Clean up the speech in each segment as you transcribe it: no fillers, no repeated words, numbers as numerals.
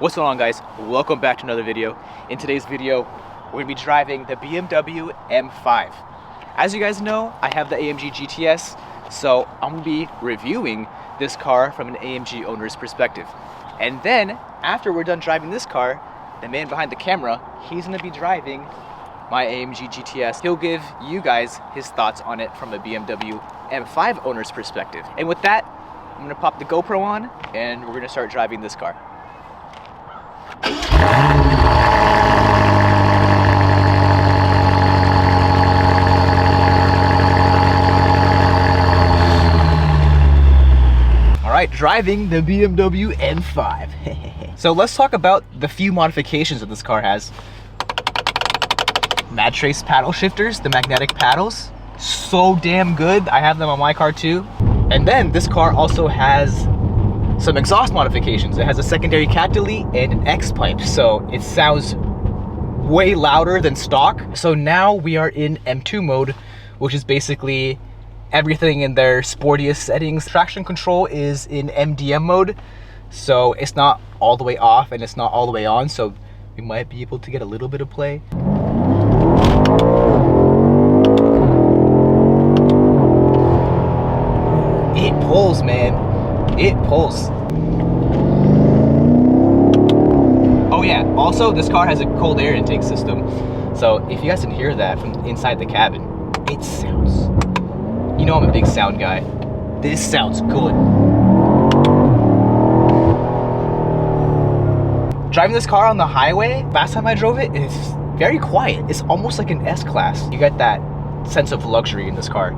What's going on, guys? Welcome back to another video. In today's video, we're gonna be driving the BMW M5. As you guys know, I have the AMG GTS, so I'm gonna be reviewing this car from an AMG owner's perspective. And then, after we're done driving this car, the man behind the camera, he's gonna be driving my AMG GTS. He'll give you guys his thoughts on it from a BMW M5 owner's perspective. And with that, I'm gonna pop the GoPro on and we're gonna start driving this car. Alright, driving the BMW M5. So let's talk about the few modifications that this car has. Mad Trace paddle shifters, the magnetic paddles. So damn good. I have them on my car too. And then this car also has some exhaust modifications. It has a secondary cat delete and an X pipe, so it sounds way louder than stock. So now we are in M2 mode, which is basically everything in their sportiest settings. Traction control is in MDM mode, so it's not all the way off and it's not all the way on, so we might be able to get a little bit of play. It pulls, man. It pulls. Oh yeah, also this car has a cold air intake system. So if you guys can hear that from inside the cabin, it sounds, you know I'm a big sound guy. This sounds good. Driving this car on the highway, last time I drove it, it's very quiet. It's almost like an S-Class. You get that sense of luxury in this car.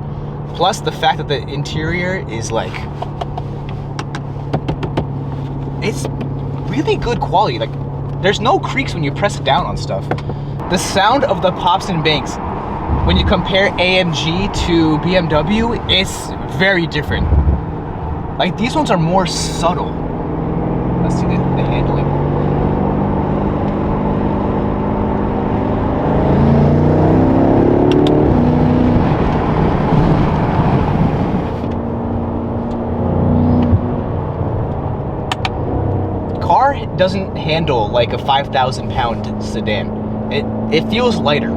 Plus the fact that the interior is like, it's really good quality. Like, there's no creaks when you press down on stuff. The sound of the pops and banks, when you compare AMG to BMW, it's very different. Like, these ones are more subtle. Let's see the handling. Car doesn't handle like a 5,000 pound sedan. It feels lighter.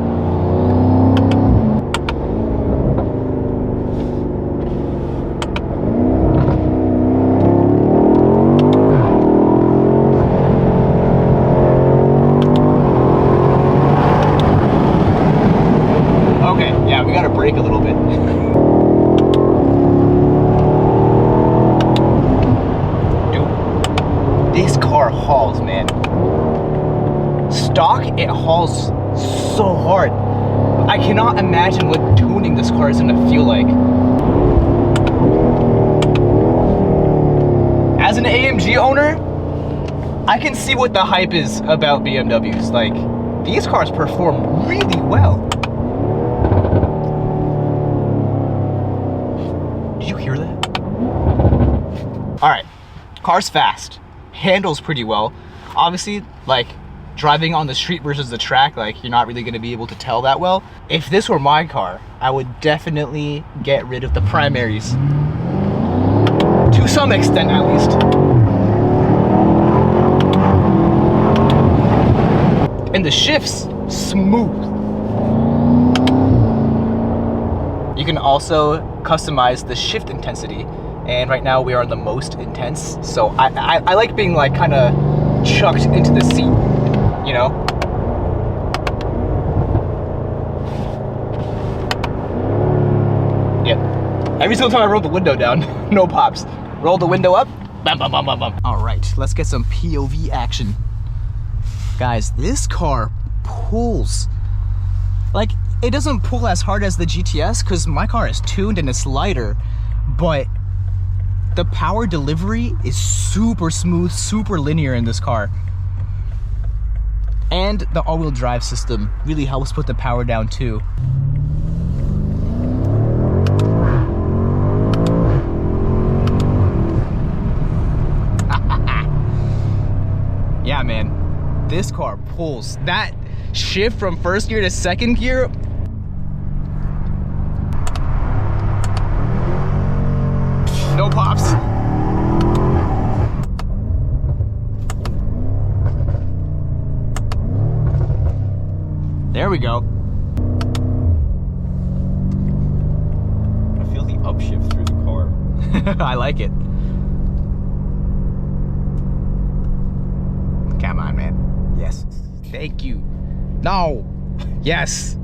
Okay, yeah, we gotta brake a little bit. This car hauls, man. Stock, it hauls so hard. I cannot imagine what tuning this car is gonna feel like. As an AMG owner, I can see what the hype is about BMWs. Like, these cars perform really well. Did you hear that? All right, car's fast. Handles pretty well. Obviously, like, driving on the street versus the track, like, you're not really going to be able to tell that well. If this were my car, I would definitely get rid of the primaries. To some extent, at least. And the shifts, smooth. You can also customize the shift intensity. And right now we are in the most intense, so I like being like kind of chucked into the seat, you know? Yep. Every single time I roll the window down, no pops. Roll the window up, bam, bam, bam, bam, bam. All right, let's get some POV action. Guys, this car pulls. Like, it doesn't pull as hard as the GTS because my car is tuned and it's lighter, but the power delivery is super smooth, super linear in this car. And the all-wheel drive system really helps put the power down too. Yeah, man, this car pulls. That shift from first gear to second gear, no pops. There we go. I feel the upshift through the car. I like it. Come on, man. Yes. Thank you. No. Yes.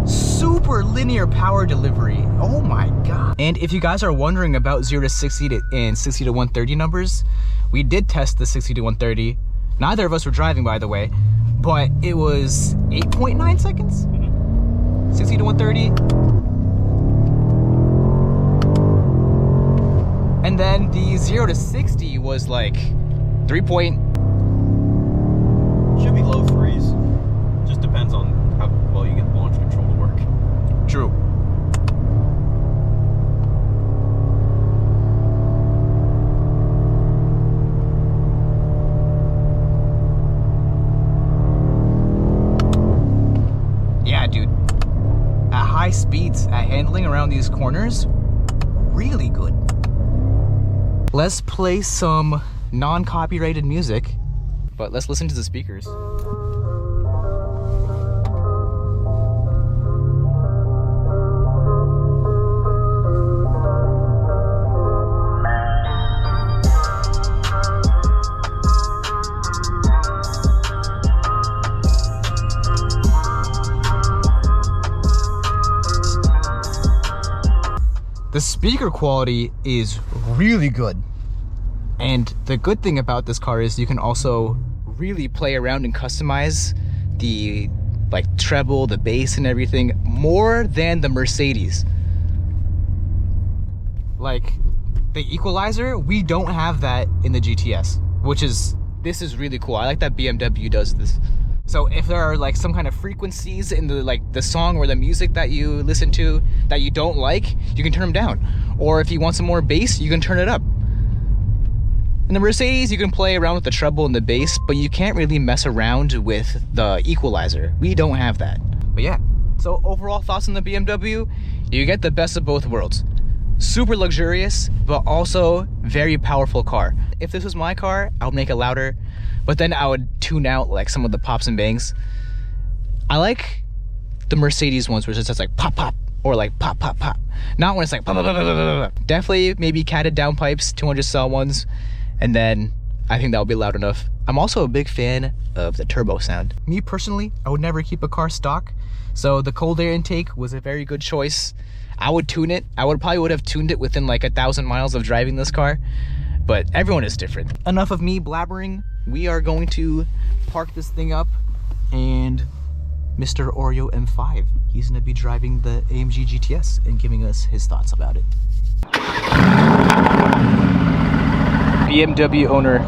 Super linear power delivery. Oh my god. And if you guys are wondering about 0 to 60 and 60 to 130 numbers, we did test the 60 to 130. Neither of us were driving, by the way, but it was 8.9 seconds. 60 to 130. And then the 0 to 60 was like 3 point. Should be low threes. Just depends on how well you get the launch control to work. True. Yeah, dude. At high speeds, at handling around these corners, really good. Let's play some non-copyrighted music, but let's listen to the speakers. The speaker quality is really good. And the good thing about this car is you can also really play around and customize the like treble, the bass and everything more than the Mercedes. Like the equalizer, we don't have that in the GTS, this is really cool. I like that BMW does this. So if there are like some kind of frequencies in the song or the music that you listen to that you don't like, you can turn them down. Or if you want some more bass, you can turn it up. In the Mercedes, you can play around with the treble and the bass, but you can't really mess around with the equalizer. We don't have that. But yeah, so overall thoughts on the BMW, you get the best of both worlds. Super luxurious, but also very powerful car. If this was my car, I would make it louder, but then I would tune out like some of the pops and bangs. I like the Mercedes ones where it says like pop pop or like pop pop pop. Not when it's like pop, pop, pop, pop, pop, pop. Definitely maybe catted downpipes, 200 cell ones, and then I think that would be loud enough. I'm also a big fan of the turbo sound. Me personally, I would never keep a car stock, so the cold air intake was a very good choice. I would tune it. I probably would have tuned it within like 1,000 miles of driving this car, but everyone is different. Enough of me blabbering. We are going to park this thing up, and Mr. Oreo M5, he's gonna be driving the AMG GTS and giving us his thoughts about it. BMW owner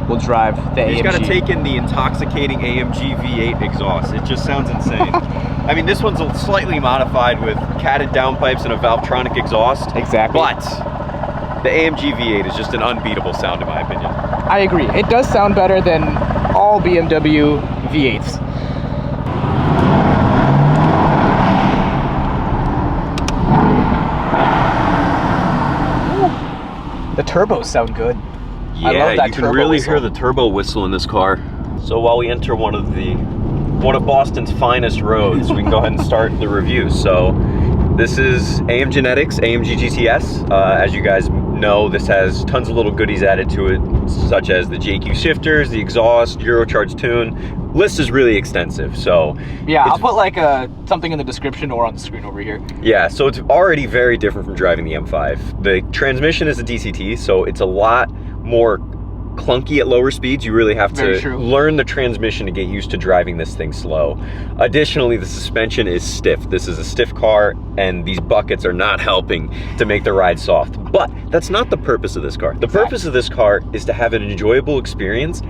will drive the AMG. He's got to take in the intoxicating AMG V8 exhaust. It just sounds insane. I mean, this one's slightly modified with catted downpipes and a Valvetronic exhaust. Exactly. But the AMG V8 is just an unbeatable sound in my opinion. I agree. It does sound better than all BMW V8s. The turbos sound good. Yeah, I love that you can really hear the turbo whistle in this car. So while we enter one of Boston's finest roads, we can go ahead and start the review. So this is AM Genetics, AMG GTS. As you guys know, this has tons of little goodies added to it, such as the JQ shifters, the exhaust, Eurocharge tune. List is really extensive, so yeah, I'll put like something in the description or on the screen over here. Yeah, so it's already very different from driving the M5. The transmission is a DCT, so it's a lot more clunky at lower speeds. You really have to learn the transmission to get used to driving this thing slow. Additionally, the suspension is stiff. This is a stiff car, and these buckets are not helping to make the ride soft. But that's not the purpose of this car. The purpose of this car is to have an enjoyable experience,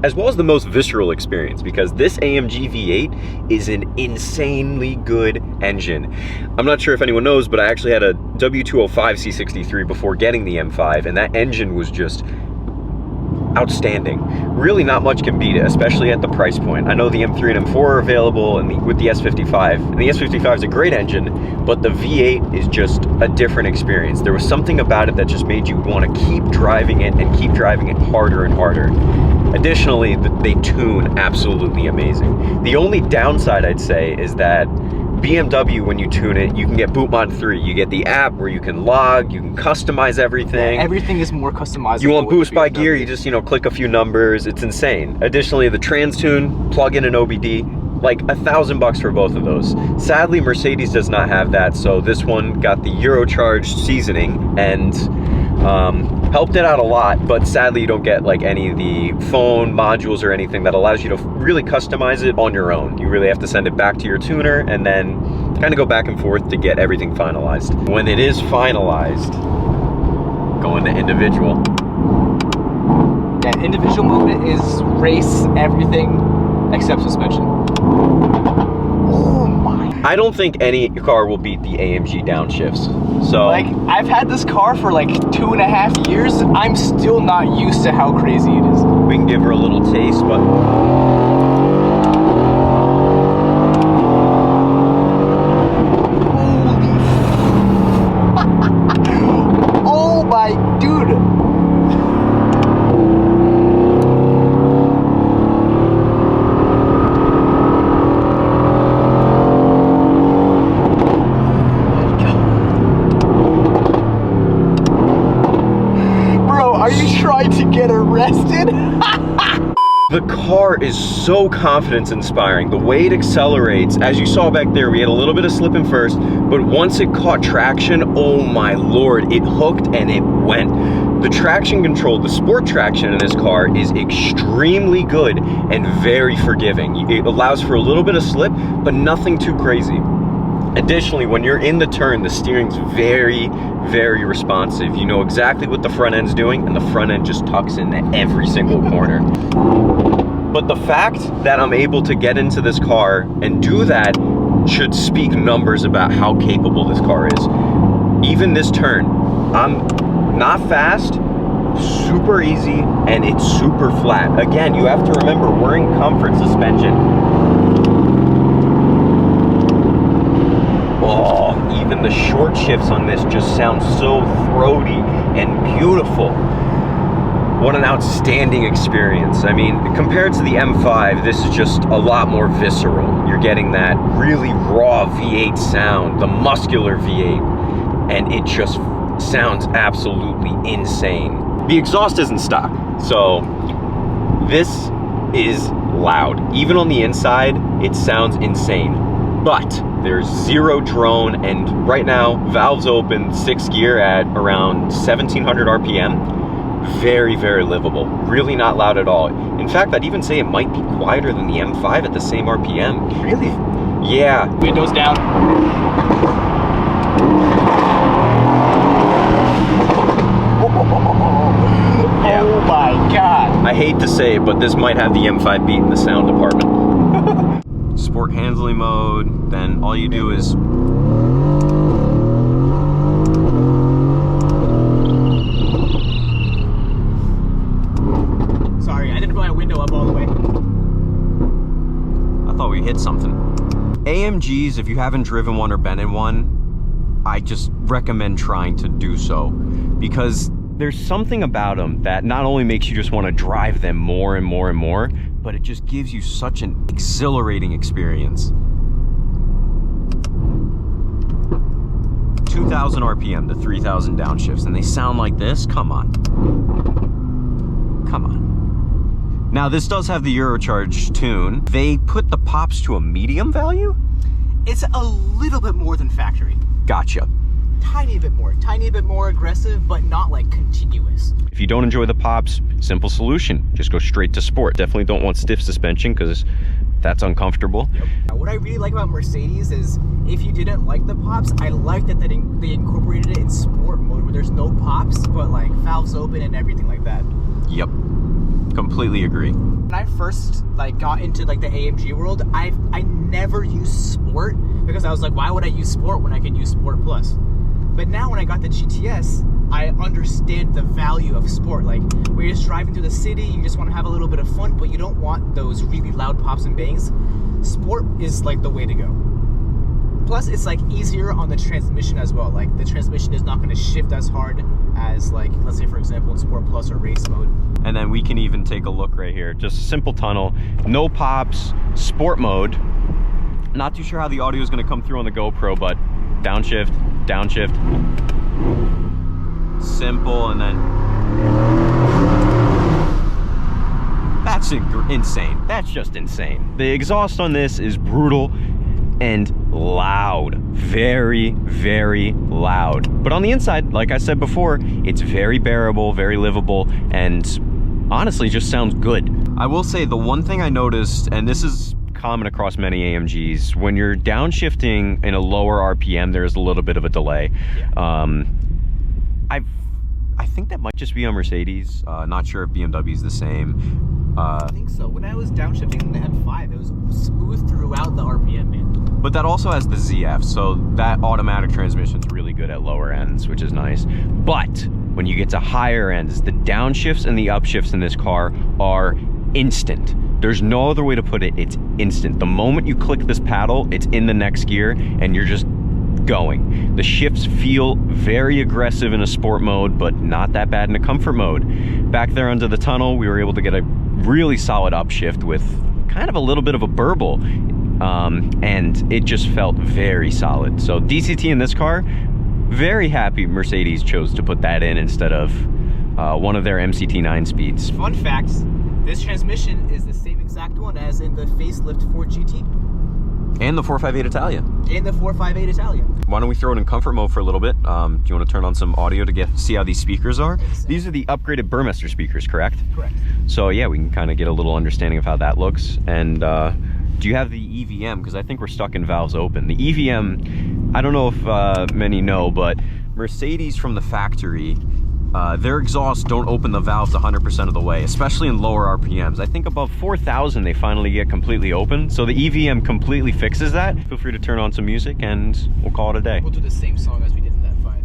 as well as the most visceral experience, because this AMG V8 is an insanely good engine. I'm not sure if anyone knows, but I actually had a W205 C63 before getting the M5, and that engine was just, outstanding. Really not much can beat it, especially at the price point. I know the M3 and M4 are available and with the S55. And the S55 is a great engine, but the V8 is just a different experience. There was something about it that just made you want to keep driving it and keep driving it harder and harder. Additionally, they tune absolutely amazing. The only downside I'd say is that BMW, when you tune it, you can get boot mod 3. You get the app where you can log, you can customize everything. Yeah, everything is more customizable. You want boost by gear, you just, you know, click a few numbers. It's insane. Additionally, the trans tune, plug in an OBD, like $1,000 for both of those. Sadly, Mercedes does not have that, so this one got the Eurocharged seasoning and helped it out a lot, but sadly you don't get like any of the phone modules or anything that allows you to really customize it on your own. You really have to send it back to your tuner and then kind of go back and forth to get everything finalized. When it is finalized, go into individual. Yeah, individual mode is race everything except suspension. Oh my. I don't think any car will beat the AMG downshifts. So like, I've had this car for like 2.5 years. I'm still not used to how crazy it is. We can give her a little taste, but oh my, dude. Are you trying to get arrested? the car is so confidence inspiring. The way it accelerates, as you saw back there, we had a little bit of slipping first, but once it caught traction, oh my lord, it hooked and it went. The traction control, the sport traction in this car is extremely good and very forgiving. It allows for a little bit of slip, but nothing too crazy. Additionally, when you're in the turn, the steering's very, very responsive. You know exactly what the front end's doing, and the front end just tucks into every single corner. But the fact that I'm able to get into this car and do that should speak numbers about how capable this car is. Even this turn, I'm not fast, super easy, and it's super flat. Again, you have to remember, we're in comfort suspension. Oh, even the short shifts on this just sound so throaty and beautiful. What an outstanding experience. I mean, compared to the M5, this is just a lot more visceral. You're getting that really raw V8 sound, the muscular V8, and it just sounds absolutely insane. The exhaust isn't stock, so this is loud. Even on the inside, it sounds insane. But there's zero drone, and right now, valves open, 6th gear at around 1700 RPM. Very, very livable. Really not loud at all. In fact, I'd even say it might be quieter than the M5 at the same RPM. Really? Yeah. Windows down. Yeah. Oh my god. I hate to say it, but this might have the M5 beat in the sound department. Sport handling mode, then all you do is sorry, I didn't put my window up all the way. I thought we hit something. AMGs, if you haven't driven one or been in one, I just recommend trying to do so, because there's something about them that not only makes you just want to drive them more and more and more, but it just gives you such an exhilarating experience. 2,000 RPM to 3,000 downshifts, and they sound like this? Come on. Come on. Now, this does have the Eurocharge tune. They put the pops to a medium value? It's a little bit more than factory. Gotcha. Tiny bit more aggressive, but not like continuous. If you don't enjoy the pops, simple solution, just go straight to sport. Definitely don't want stiff suspension because that's uncomfortable. Yep. What I really like about Mercedes is if you didn't like the pops, I like that they incorporated it in sport mode where there's no pops, but like valves open and everything like that. Yep, completely agree. When I first like got into like the AMG world, I never used sport because I was like, why would I use sport when I can use sport plus? But now when I got the GTS, I understand the value of sport. Like, when you're just driving through the city, you just want to have a little bit of fun, but you don't want those really loud pops and bangs. Sport is like the way to go. Plus, it's like easier on the transmission as well. Like, the transmission is not going to shift as hard as, like, let's say for example in Sport Plus or race mode. And then we can even take a look right here. Just a simple tunnel, no pops, sport mode. Not too sure how the audio is going to come through on the GoPro, but downshift, downshift. Simple, and then that's insane. That's just insane. The exhaust on this is brutal and loud, very, very loud. But on the inside, like I said before, it's very bearable, very livable, and honestly just sounds good. I will say the one thing I noticed, and this is common across many AMGs, when you're downshifting in a lower RPM, there's a little bit of a delay. Yeah. I think that might just be on Mercedes. Not sure if BMW is the same. I think so. When I was downshifting in the M5, it was smooth throughout the RPM, man. But that also has the ZF, so that automatic transmission is really good at lower ends, which is nice. But when you get to higher ends, the downshifts and the upshifts in this car are instant. There's no other way to put it. It's instant. The moment you click this paddle, it's in the next gear, and you're just going. The shifts feel very aggressive in a sport mode, but not that bad in a comfort mode. Back there under the tunnel, we were able to get a really solid upshift with kind of a little bit of a burble, and it just felt very solid. So DCT in this car, very happy Mercedes chose to put that in instead of one of their MCT 9 speeds. Fun fact, this transmission is the same exact one as in the facelift Ford GT. And the 458 Italia. And the 458 Italia. Why don't we throw it in comfort mode for a little bit? Do you want to turn on some audio to see how these speakers are? These are the upgraded Burmester speakers, correct? Correct. So yeah, we can kind of get a little understanding of how that looks. And do you have the EVM? Because I think we're stuck in valves open. The EVM, I don't know if many know, but Mercedes from the factory, their exhausts don't open the valves 100% of the way, especially in lower RPMs. I think above 4,000 they finally get completely open, so the EVM completely fixes that. Feel free to turn on some music and we'll call it a day. We'll do the same song as we did in that 5.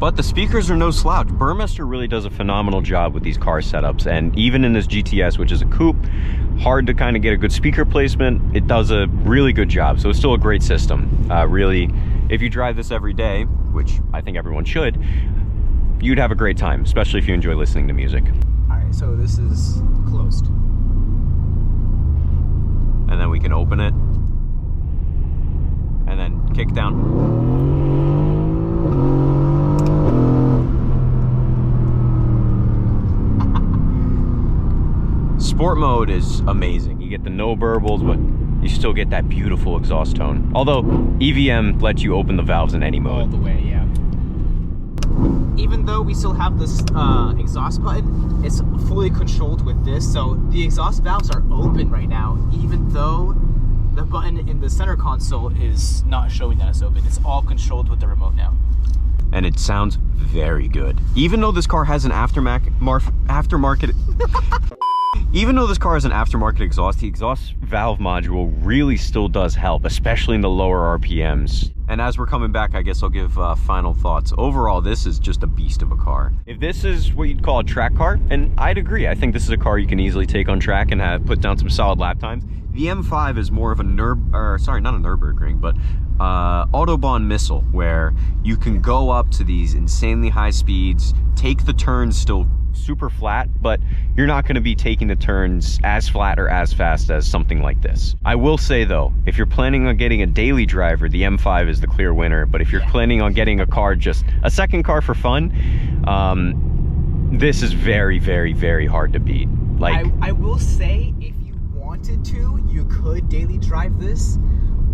But the speakers are no slouch. Burmester really does a phenomenal job with these car setups, and even in this GTS, which is a coupe, hard to kind of get a good speaker placement, it does a really good job. So it's still a great system. Really, if you drive this every day, which I think everyone should, you'd have a great time, especially if you enjoy listening to music. All right, so this is closed. And then we can open it, and then kick down. Sport mode is amazing. You get the no burbles, but you still get that beautiful exhaust tone. Although EVM lets you open the valves in any mode. All the way, yeah. Even though we still have this exhaust button, it's fully controlled with this. So the exhaust valves are open right now, even though the button in the center console is not showing that it's open. It's all controlled with the remote now. And it sounds very good. Even though this car has an aftermarket Even though this car has an aftermarket exhaust, the exhaust valve module really still does help, especially in the lower RPMs. And as we're coming back, I guess I'll give final thoughts. Overall, this is just a beast of a car. If this is what you'd call a track car, and I'd agree, I think this is a car you can easily take on track and put down some solid lap times. The M5 is more of a Nürburgring, but Autobahn missile, where you can go up to these insanely high speeds, take the turns still super flat, but you're not going to be taking the turns as flat or as fast as something like this. I will say though, if you're planning on getting a daily driver, the M5 is the clear winner. But if you're planning on getting a car, just a second car for fun, this is very, very, very hard to beat. Like, I will say, if you wanted to, you could daily drive this.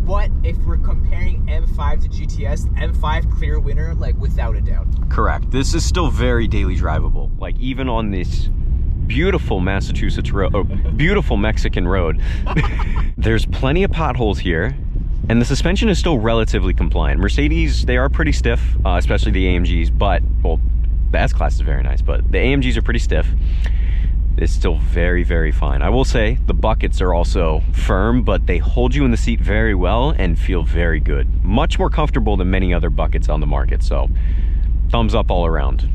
But if we're comparing M5 to GTS, M5 clear winner, like, without a doubt. Correct. This is still very daily drivable. Like, even on this beautiful Massachusetts road, or beautiful Mexican road, there's plenty of potholes here, and the suspension is still relatively compliant. Mercedes, they are pretty stiff, especially the AMGs, but, well, the S-Class is very nice, but the AMGs are pretty stiff. It's still very, very fine. I will say the buckets are also firm, but they hold you in the seat very well and feel very good. Much more comfortable than many other buckets on the market, so thumbs up all around.